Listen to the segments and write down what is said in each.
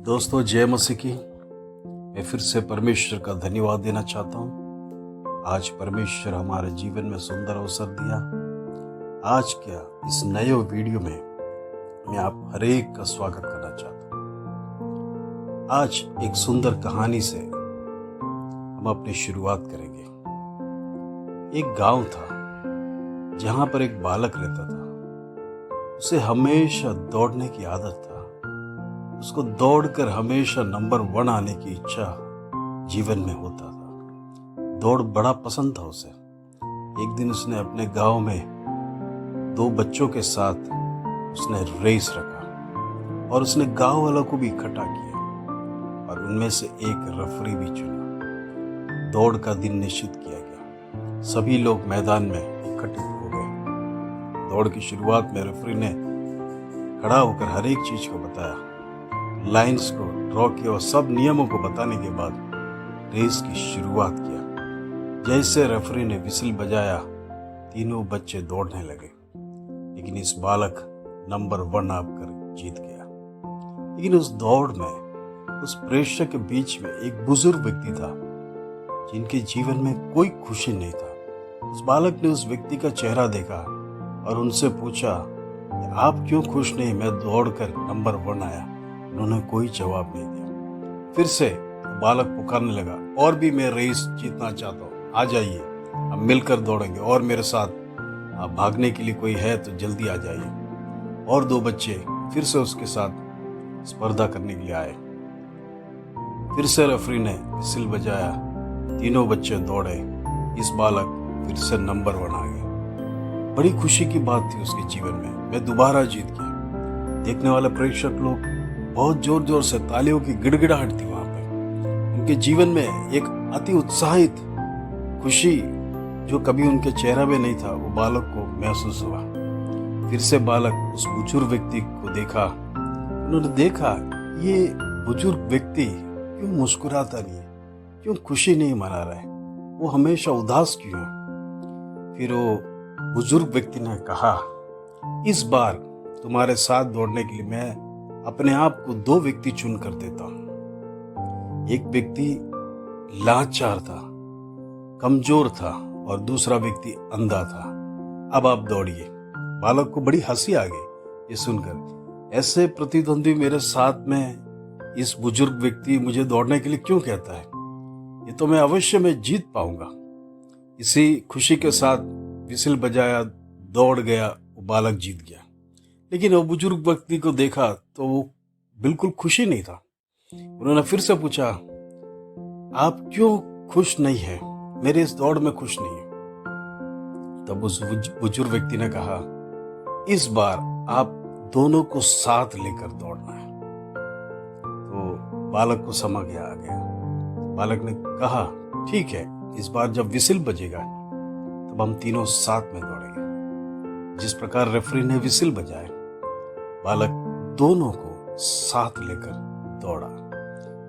दोस्तों, जय मसीह की। मैं फिर से परमेश्वर का धन्यवाद देना चाहता हूँ। आज परमेश्वर हमारे जीवन में सुंदर अवसर दिया। आज क्या इस नए वीडियो में मैं आप हर एक का स्वागत करना चाहता हूँ। आज एक सुंदर कहानी से हम अपनी शुरुआत करेंगे। एक गांव था जहां पर एक बालक रहता था। उसे हमेशा दौड़ने की आदत था। उसको दौड़कर हमेशा नंबर 1 आने की इच्छा जीवन में होता था। दौड़ बड़ा पसंद था उसे। एक दिन उसने अपने गांव में 2 बच्चों के साथ उसने रेस रखा और उसने गांव वालों को भी इकट्ठा किया और उनमें से एक रेफरी भी चुना। दौड़ का दिन निश्चित किया गया। सभी लोग मैदान में इकट्ठे हो गए। दौड़ की शुरुआत में रेफरी ने खड़ा होकर हर एक चीज को बताया, लाइंस को ड्रॉ किया और सब नियमों को बताने के बाद रेस की शुरुआत किया। जैसे रेफरी ने विसिल बजाया, तीनों बच्चे दौड़ने लगे, लेकिन इस बालक नंबर 1 आकर जीत गया। लेकिन उस दौड़ में उस प्रेशर के बीच में एक बुजुर्ग व्यक्ति था जिनके जीवन में कोई खुशी नहीं था। उस बालक ने उस व्यक्ति का चेहरा देखा और उनसे पूछा, आप क्यों खुश नहीं? मैं दौड़कर नंबर 1 आया। उन्होंने कोई जवाब नहीं दिया। फिर से बालक पुकारने लगा, और भी मैं रेस जीतना चाहता हूँ, आ जाइए, हम मिलकर दौड़ेंगे और मेरे साथ भागने के लिए कोई है तो जल्दी आ जाइए। और 2 बच्चे फिर से उसके साथ स्पर्धा करने के लिए आए। फिर से रेफरी ने विसिल बजाया, तीनों बच्चे दौड़े। इस बालक फिर से नंबर 1 आ गए। बड़ी खुशी की बात थी उसके जीवन में। मैं दोबारा जीत गया। देखने वाले प्रेक्षक लोग बहुत जोर जोर से तालियों की गिड़गिड़ाहट थी वहां पे। उनके जीवन में एक अति उत्साहित खुशी जो कभी उनके चेहरे में नहीं था, वो बालक को महसूस हुआ। फिर से बालक उस बुजुर्ग व्यक्ति को देखा। उन्होंने देखा, ये बुजुर्ग व्यक्ति क्यों मुस्कुराता नहीं है, क्यों खुशी नहीं मना रहा है, वो हमेशा उदास क्यों है। फिर वो बुजुर्ग व्यक्ति ने कहा, इस बार तुम्हारे साथ दौड़ने के लिए मैं अपने आप को 2 व्यक्ति चुन कर देता हूं। एक व्यक्ति लाचार था, कमजोर था और दूसरा व्यक्ति अंधा था। अब आप दौड़िए। बालक को बड़ी हंसी आ गई ये सुनकर। ऐसे प्रतिद्वंदी मेरे साथ में इस बुजुर्ग व्यक्ति मुझे दौड़ने के लिए क्यों कहता है? ये तो मैं अवश्य में जीत पाऊंगा। इसी खुशी के साथ विसिल बजाया, दौड़ गया, वो बालक जीत गया। लेकिन वो बुजुर्ग व्यक्ति को देखा तो वो बिल्कुल खुशी नहीं था। उन्होंने फिर से पूछा, आप क्यों खुश नहीं है? मेरे इस दौड़ में खुश नहीं है। तब उस बुजुर्ग व्यक्ति ने कहा, इस बार आप दोनों को साथ लेकर दौड़ना है। तो बालक को समझ आ गया। बालक ने कहा, ठीक है, इस बार जब विसिल बजेगा तब हम तीनों साथ में दौड़ेंगे। जिस प्रकार रेफरी ने विसिल बजाया, बालक दोनों को साथ लेकर दौड़ा।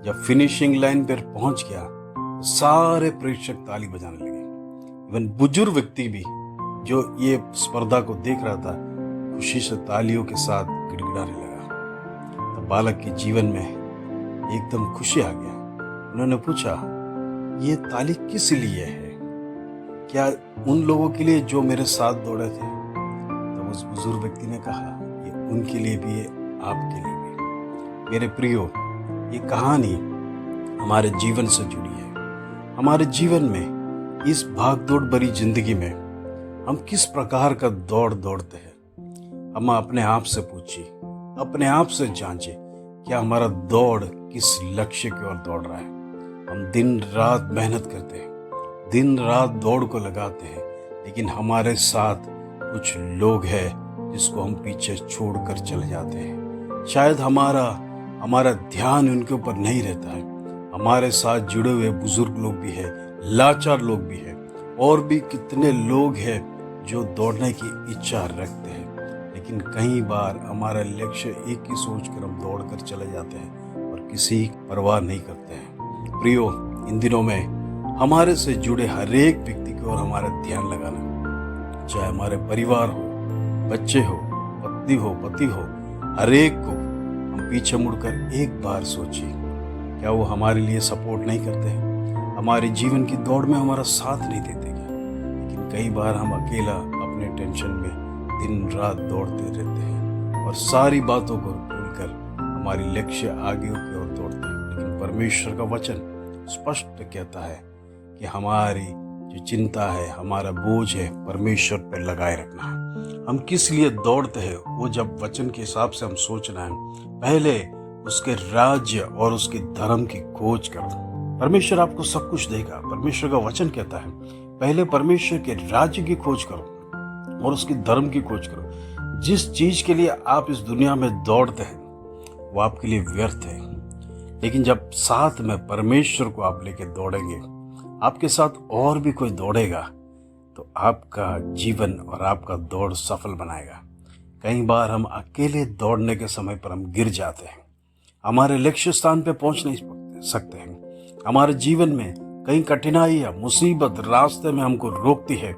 जब फिनिशिंग लाइन पर पहुंच गया तो सारे प्रेक्षक ताली बजाने लगे। इवन बुजुर्ग व्यक्ति भी जो ये स्पर्धा को देख रहा था, खुशी से तालियों के साथ गिड़गिड़ाने लगा। तब बालक के जीवन में एकदम खुशी आ गया। उन्होंने पूछा, ये ताली किस लिए है? क्या उन लोगों के लिए जो मेरे साथ दौड़े थे? तब उस बुजुर्ग व्यक्ति ने कहा, उनके लिए भी है, आपके लिए भी। मेरे प्रियो, ये कहानी हमारे जीवन से जुड़ी है। हमारे जीवन में इस भागदौड़ भरी जिंदगी में हम किस प्रकार का दौड़ दौड़ते हैं, हम अपने आप से पूछिए, अपने आप से जांचिए, क्या हमारा दौड़ किस लक्ष्य की ओर दौड़ रहा है। हम दिन रात मेहनत करते हैं, दिन रात दौड़ को लगाते हैं, लेकिन हमारे साथ कुछ लोग हैं जिसको हम पीछे छोड़कर चले जाते हैं। शायद हमारा ध्यान उनके ऊपर नहीं रहता है। हमारे साथ जुड़े हुए बुजुर्ग लोग भी हैं, लाचार लोग भी हैं, और भी कितने लोग हैं जो दौड़ने की इच्छा रखते हैं, लेकिन कई बार हमारा लक्ष्य एक ही सोचकर हम दौड़कर चले जाते हैं और किसी परवाह नहीं करते हैं। प्रियो, इन दिनों में हमारे से जुड़े हर एक व्यक्ति की ओर हमारा ध्यान लगाना, चाहे हमारे परिवार हो, बच्चे हो, पत्नी हो, पति हो, हर एक को हम पीछे मुड़कर एक बार सोचिए, क्या वो हमारे लिए सपोर्ट नहीं करते हैं? हमारे जीवन की दौड़ में हमारा साथ नहीं देते क्या? लेकिन कई बार हम अकेला अपने टेंशन में दिन रात दौड़ते रहते हैं और सारी बातों को भूलकर हमारी लक्ष्य आगे की ओर दौड़ते हैं। लेकिन परमेश्वर का वचन स्पष्ट कहता है कि हमारी जो चिंता है, हमारा बोझ है, परमेश्वर पर लगाए रखना है। हम किस लिए दौड़ते हैं वो जब वचन के हिसाब से हम सोचना है, पहले उसके राज्य और उसके धर्म की खोज करो। परमेश्वर आपको सब कुछ देगा। परमेश्वर का वचन कहता है पहले परमेश्वर के राज्य की खोज करो और उसके धर्म की खोज करो। जिस चीज के लिए आप इस दुनिया में दौड़ते हैं वो आपके लिए व्यर्थ है, लेकिन जब साथ में परमेश्वर को आप लेके दौड़ेंगे, आपके साथ और भी कोई दौड़ेगा, तो आपका जीवन और आपका दौड़ सफल बनाएगा। कई बार हम अकेले दौड़ने के समय पर हम गिर जाते हैं, हमारे लक्ष्य स्थान पे पहुंच नहीं सकते हैं। हमारे जीवन में कई कठिनाइयां, मुसीबत रास्ते में हमको रोकती है,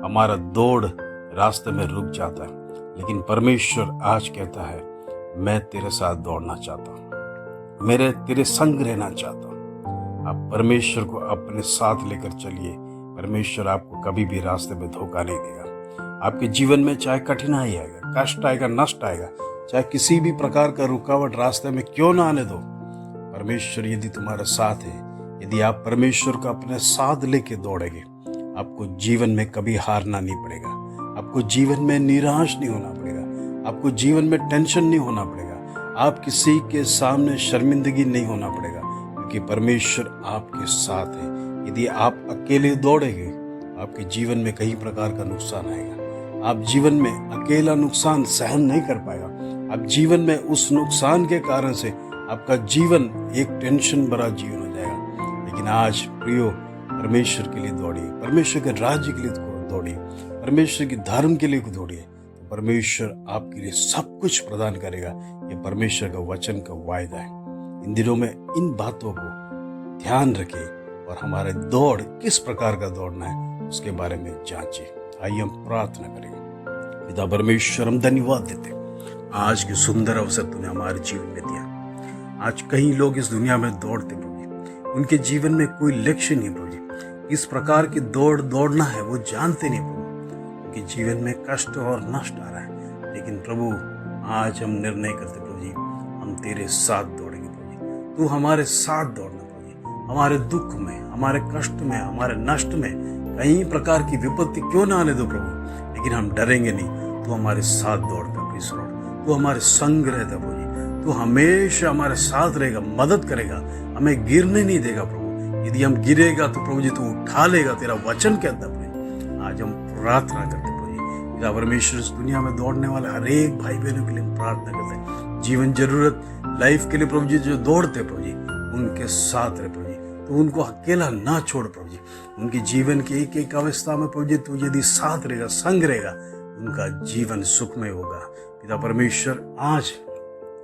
हमारा दौड़ रास्ते में रुक जाता है। लेकिन परमेश्वर आज कहता है मैं तेरे साथ दौड़ना चाहता हूँ, मेरे तेरे संग रहना चाहता हूँ। आप परमेश्वर को अपने साथ लेकर चलिए। परमेश्वर आपको कभी भी रास्ते में धोखा नहीं देगा। आपके जीवन में चाहे कठिनाई आएगा, कष्ट आएगा, नष्ट आएगा, चाहे किसी भी प्रकार का रुकावट रास्ते में क्यों ना आने दो, परमेश्वर यदि तुम्हारे साथ है, यदि आप परमेश्वर को अपने साथ लेके दौड़ेंगे, आपको जीवन में कभी हारना नहीं पड़ेगा, आपको जीवन में निराश नहीं होना पड़ेगा, आपको जीवन में टेंशन नहीं होना पड़ेगा, आप किसी के सामने शर्मिंदगी नहीं होना पड़ेगा, क्योंकि परमेश्वर आपके साथ है। यदि आप अकेले दौड़ेंगे, आपके जीवन में कई प्रकार का नुकसान आएगा। आप जीवन में अकेला नुकसान सहन नहीं कर पाएगा। आप जीवन में उस नुकसान के कारण से आपका जीवन एक टेंशन भरा जीवन हो जाएगा। लेकिन आज प्रियो, परमेश्वर के लिए दौड़िए, परमेश्वर के राज्य के लिए दौड़िए, परमेश्वर के धर्म के लिए दौड़िए, तो परमेश्वर आपके लिए सब कुछ प्रदान करेगा। ये परमेश्वर का वचन का वायदा है। इन दिनों में इन बातों को ध्यान रखें और हमारे दौड़ किस प्रकार का दौड़ना है उसके बारे में जांचिए। आइए हम प्रार्थना करेंगे। पिता परमेश्वर, हम धन्यवाद देते आज की सुंदर अवसर तूने हमारे जीवन में दिया। आज कई लोग इस दुनिया में दौड़ते प्रभु, उनके जीवन में कोई लक्ष्य नहीं प्रभु, किस प्रकार की दौड़ना है वो जानते नहीं प्रभु, उनके जीवन में कष्ट और नष्ट आ रहा है। लेकिन प्रभु आज हम निर्णय करते प्रभु जी, हम तेरे साथ दौड़ेंगे प्रभु जी। तू हमारे साथ दौड़ना प्रभु जी। हमारे दुख में, हमारे कष्ट में, हमारे नष्ट में कई प्रकार की विपत्ति क्यों ना आने दो प्रभु, लेकिन हम डरेंगे नहीं। तू हमारे साथ दौड़ता प्लीज, तू हमारे संग रहता प्रभु जी। तू हमेशा हमारे साथ रहेगा, मदद करेगा, हमें गिरने नहीं देगा प्रभु। यदि हम गिरेगा तो प्रभु जी तू उठा लेगा, तेरा वचन कहता प्रभु। आज हम प्रार्थना करते प्रभु जी, पिता परमेश्वर, इस दुनिया में दौड़ने वाले हर एक भाई बहनों के लिए हम प्रार्थना करते हैं। जीवन जरूरत लाइफ के लिए प्रभु जी जो दौड़ते प्रभु जी, उनके साथ रहे प्रभु जी। तो उनको अकेला ना छोड़ प्रभु जी। उनके जीवन की एक एक अवस्था में प्रभु जी तू यदि साथ रहेगा, संग रहेगा, उनका जीवन सुखमय होगा। पिता परमेश्वर, आज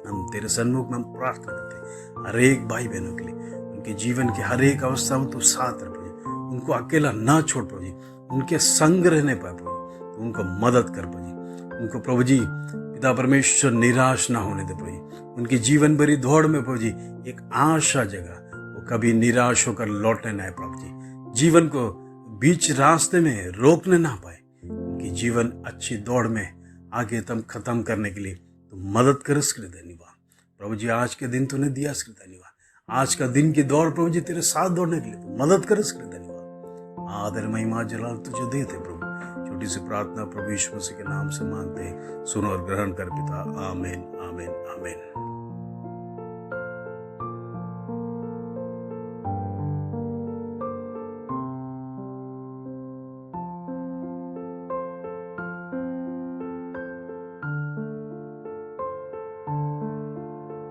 हम तेरे सन्मुख में हम प्रार्थना करते हैं हर एक भाई बहनों के लिए, उनके जीवन की हर एक अवस्था में तू साथ रह प्रभु जी। उनको अकेला ना छोड़ प्रभु जी, उनके संग रहने पर प्रभु जी उनको मदद कर प्रभु जी। उनको प्रभु जी पिता परमेश्वर निराश ना होने दे प्रभु जी। उनकी जीवन भरी दौड़ में प्रभु जी एक आशा जगह, वो कभी निराश होकर लौटने ना प्रभु जी। जीवन को बीच रास्ते में रोकने ना पाए, उनकी जीवन अच्छी दौड़ में आगे तम खत्म करने के लिए तो मदद कर, इसके लिए धन्यवाद प्रभु जी। आज के दिन तूने दिया, इसके लिए धन्यवाद। आज का दिन की दौड़ प्रभु जी तेरे साथ दौड़ने के लिए तो मदद कर, इसके लिए धन्यवाद। आदर महिमा जलाल तुझे देते प्रभु। छोटी सी प्रार्थना प्रभु यीशु मसीह के नाम से मांगते हैं, सुनो और ग्रहण कर पिता। आमीन, आमीन, आमीन।